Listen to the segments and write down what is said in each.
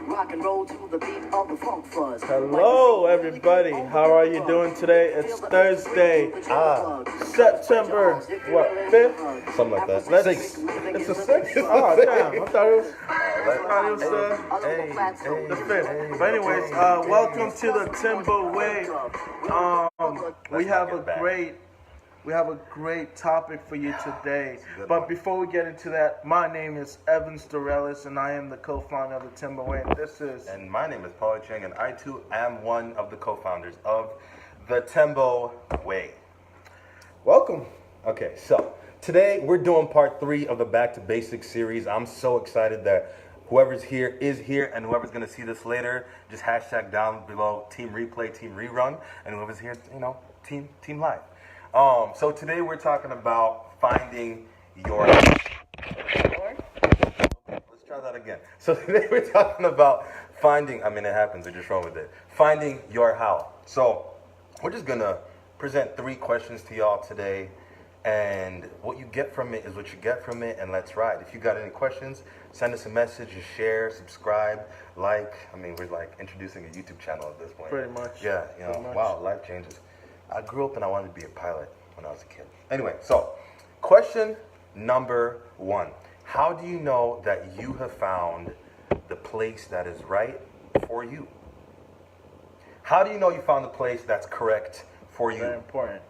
Rock and roll to the beat of the funk fuzz. Hello, everybody. How are you doing today? It's Thursday, September, what, 5th? Something like that. Sixth. It's the 6th? Oh, damn. I thought it was the 5th. But anyways, welcome to the temboway. We have a great topic for you today. But before we get into that, my name is Evans Dorelis, and I am the co-founder of the temboway. And this is... And my name is Paul Cheng, and I too am one of the co-founders of the temboway. Welcome. Okay, so today we're doing part 3 of the Back to Basics series. I'm so excited that whoever's here is here, and whoever's going to see this later, just hashtag down below Team Replay, Team Rerun, and whoever's here, Team Live. So today we're talking about finding your... Let's try that again. So today we're talking about finding, it happens, we're just wrong with it. Finding your how. So we're just going to present 3 questions to y'all today, and what you get from it is what you get from it, and let's ride. If you got any questions, send us a message, share, subscribe, like. We're like introducing a YouTube channel at this point. Pretty much. Yeah, wow, life changes. I grew up and I wanted to be a pilot when I was a kid. Anyway, so question number 1. How do you know that you have found the place that is right for you? How do you know you found the place that's correct for you? Very important.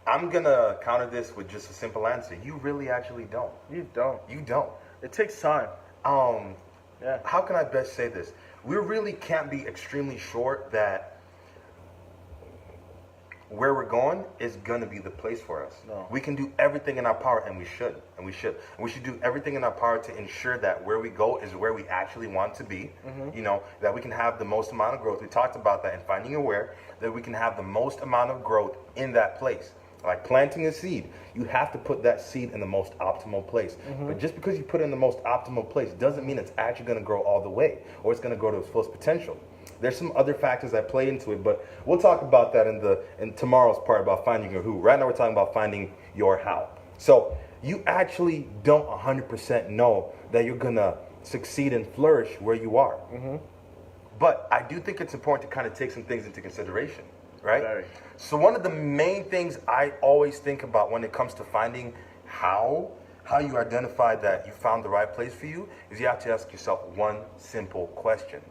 I'm going to counter this with just a simple answer. You really actually don't. You don't. You don't. It takes time. Yeah. How can I best say this? We really can't be extremely sure that where we're going is going to be the place for us. No. We can do everything in our power, and we should. We should do everything in our power to ensure that where we go is where we actually want to be. That we can have the most amount of growth. We talked about that in Finding Your Where, that we can have the most amount of growth in that place. Like planting a seed, you have to put that seed in the most optimal place. But just because you put it in the most optimal place doesn't mean it's actually going to grow all the way, or it's going to grow to its fullest potential. There's some other factors that play into it, but we'll talk about that in tomorrow's part about finding your who. Right now we're talking about finding your how. So you actually don't 100% know that you're going to succeed and flourish where you are. But I do think it's important to kind of take some things into consideration, right? Very. So one of the main things I always think about when it comes to finding how you identify that you found the right place for you is you have to ask yourself one simple question.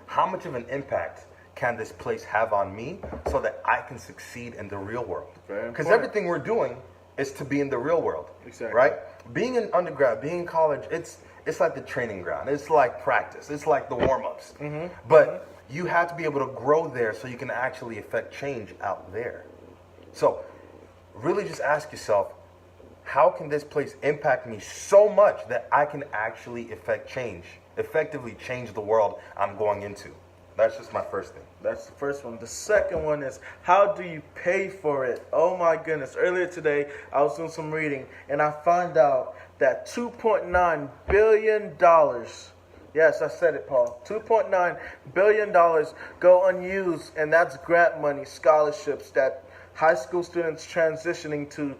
How much of an impact can this place have on me so that I can succeed in the real world? Because everything we're doing is to be in the real world. Exactly. Right? Being in undergrad, being in college, it's like the training ground. It's like practice. It's like the warm-ups. But you have to be able to grow there so you can actually affect change out there. So really just ask yourself, how can this place impact me so much that I can actually effectively change the world I'm going into? That's just my first thing. That's the first one. The second one is, how do you pay for it? Oh my goodness. Earlier today, I was doing some reading, and I found out that $2.9 billion, yes, I said it, Paul, $2.9 billion go unused, and that's grant money, scholarships that high school students transitioning to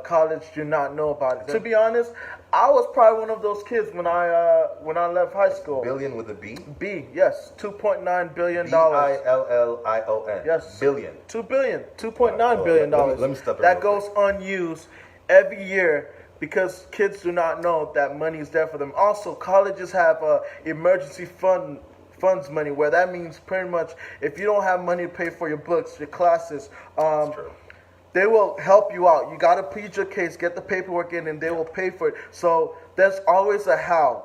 college do not know about it. To be honest, I was probably one of those kids when I left high school. Billion with a B? B, yes, $2.9 billion. Billion. Yes. Billion. $2.9 billion. Let me step in. That goes unused every year because kids do not know that money is there for them. Also, colleges have emergency funds money, where that means pretty much if you don't have money to pay for your books, your classes, they will help you out. You got to plead your case, get the paperwork in, and they will pay for it. So there's always a how.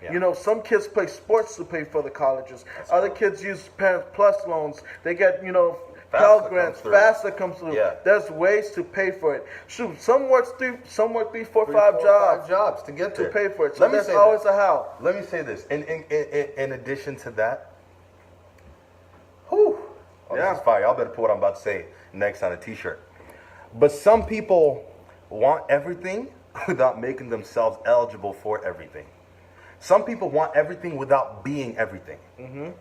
Yeah. Some kids play sports to pay for the colleges. Other kids use Parents Plus loans. They get, Pell Grants, FAFSA comes through. Yeah. There's ways to pay for it. Shoot, some work 3, 4, 5 jobs to get there. To pay for it. So there's always a how. Let me say this. In addition to that, this is fire. Y'all better put what I'm about to say next on a t-shirt. But some people want everything without making themselves eligible for everything. Some people want everything without being everything.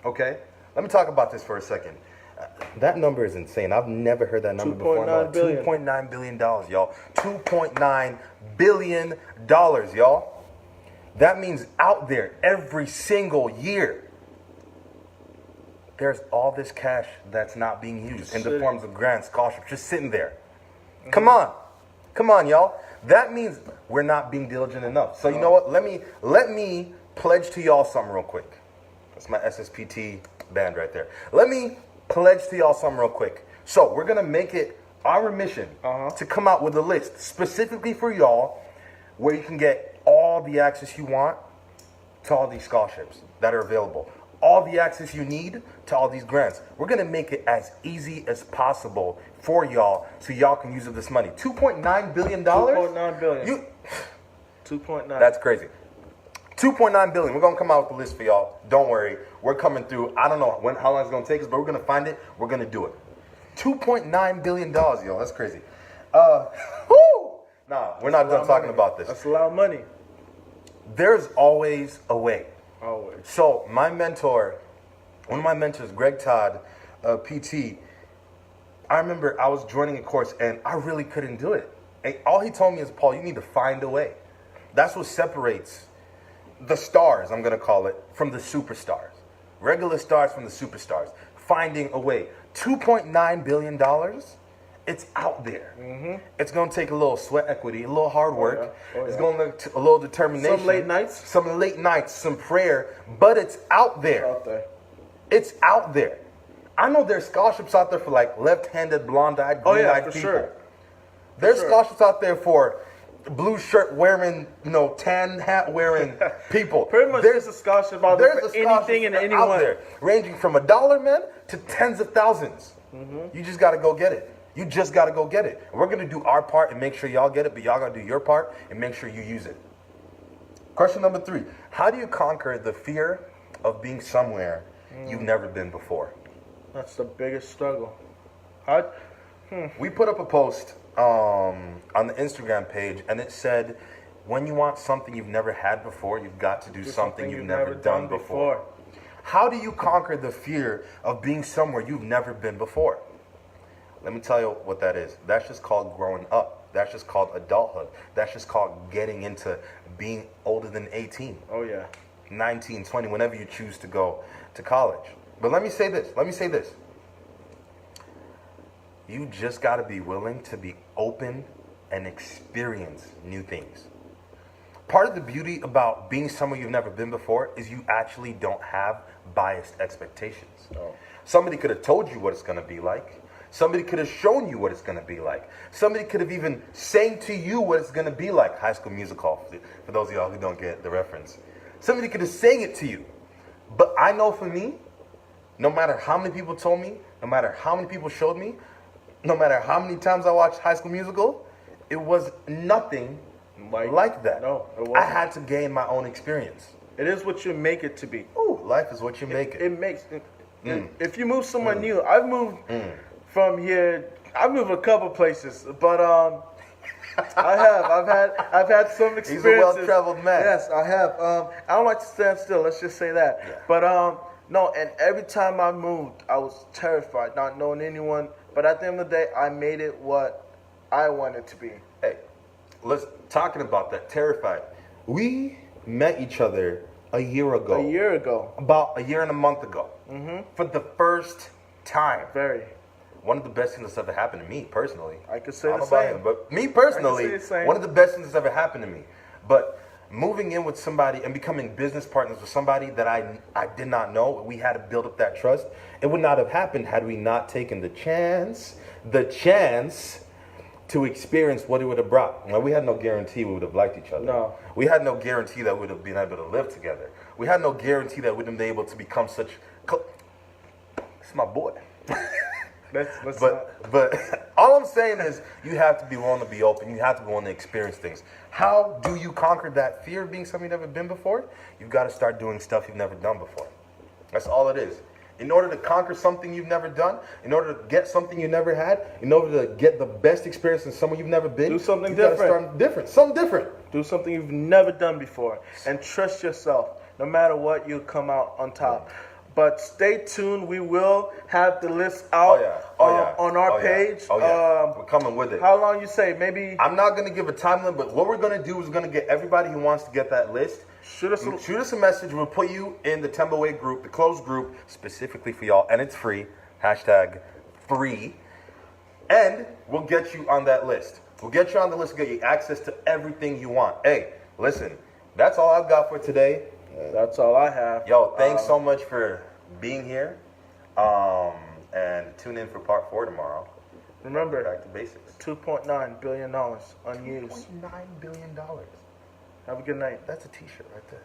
Okay? Let me talk about this for a second. That number is insane. I've never heard that number before. $2.9 billion, y'all. $2.9 billion, y'all. That means out there every single year, there's all this cash that's not being used in the forms of grants, scholarships, just sitting there. Mm-hmm. Come on, y'all. That means we're not being diligent enough. So you know what? Let me pledge to y'all something real quick. That's my SSPT band right there. Let me pledge to y'all something real quick. So we're gonna make it our mission to come out with a list specifically for y'all where you can get all the access you want to all these scholarships that are available. All the access you need to all these grants. We're gonna make it as easy as possible for y'all so y'all can use this money. $2.9 billion? $2.9 billion. 2.9. That's crazy. $2.9 billion. We're gonna come out with the list for y'all. Don't worry. We're coming through. I don't know how long it's gonna take us, but we're gonna find it. We're gonna do it. $2.9 billion, yo. That's crazy. Whoo! Nah, we're not done talking about this. That's a lot of money. There's always a way. Always. So my mentor, one of my mentors, Greg Todd, PT, I remember I was joining a course and I really couldn't do it. And all he told me is, Paul, you need to find a way. That's what separates the stars, I'm going to call it, from the superstars. Regular stars from the superstars. Finding a way. $2.9 billion, it's out there. Mm-hmm. It's going to take a little sweat equity, a little hard work. It's going to take a little determination. Some late nights. Some late nights, some prayer, but it's out there. Out there. It's out there. I know there's scholarships out there for like left-handed, blonde-eyed, green-eyed people. Sure. There's scholarships out there for blue shirt wearing, tan hat wearing people. Pretty much there's a scholarship out there for anything and anyone. Out there, ranging from $1, man, to tens of thousands. Mm-hmm. You just got to go get it. You just got to go get it. And we're going to do our part and make sure y'all get it, but y'all got to do your part and make sure you use it. Question number 3. How do you conquer the fear of being somewhere you've never been before? That's the biggest struggle. We put up a post on the Instagram page, and it said, when you want something you've never had before, you've got to do something you've never done before. How do you conquer the fear of being somewhere you've never been before? Let me tell you what that is. That's just called growing up. That's just called adulthood. That's just called getting into being older than 18. Oh, yeah. 19, 20, whenever you choose to go to college. But let me say this. You just got to be willing to be open and experience new things. Part of the beauty about being somewhere you've never been before is you actually don't have biased expectations. Oh. Somebody could have told you what it's going to be like. Somebody could have shown you what it's going to be like. Somebody could have even sang to you what it's going to be like. High School Musical, for those of y'all who don't get the reference. Somebody could have sang it to you. But I know for me, no matter how many people told me, no matter how many people showed me, no matter how many times I watched High School Musical, it was nothing like that. No, it wasn't. I had to gain my own experience. It is what you make it to be. Ooh, life is what you make it. It makes it. If you move somewhere new, I've moved from here. I've moved a couple places, but I've had some experiences. He's a well-traveled man. Yes, I have. I don't like to stand still. Let's just say that. Yeah. But no, and every time I moved, I was terrified, not knowing anyone. But at the end of the day, I made it what I wanted to be. Hey, talking about that, terrified. We met each other a year ago. A year ago. About a year and a month ago. Mm-hmm. For the first time. Very. One of the best things that's ever happened to me, personally. I could say the same. But me personally, one of the best things that's ever happened to me. But moving in with somebody and becoming business partners with somebody that I did not know, we had to build up that trust. It would not have happened had we not taken the chance to experience what it would have brought. Well, we had no guarantee we would have liked each other. No. We had no guarantee that we would have been able to live together. We had no guarantee that we would have been able to become such... It's my boy. But all I'm saying is you have to be willing to be open. You have to be willing to experience things. How do you conquer that fear of being something you've never been before? You've got to start doing stuff you've never done before. That's all it is. In order to conquer something you've never done, in order to get something you never had, in order to get the best experience in somewhere you've never been, do something you've different. Got to start different. Something different. Do something you've never done before. And trust yourself. No matter what, you'll come out on top. But stay tuned. We will have the list out on our page. We're coming with it. How long you say? Maybe... I'm not going to give a time limit, but what we're going to do is we're going to get everybody who wants to get that list Shoot us a Shoot us a message. We'll put you in the temboway group, the closed group, specifically for y'all, and it's free. Hashtag free. And we'll get you on that list. We'll get you on the list and get you access to everything you want. Hey, listen, that's all I've got for today. That's all I have. Yo, thanks so much for being here. And tune in for part 4 tomorrow. Remember, Back to basics. $2.9 billion unused. $2.9 billion. Have a good night. That's a t-shirt right there.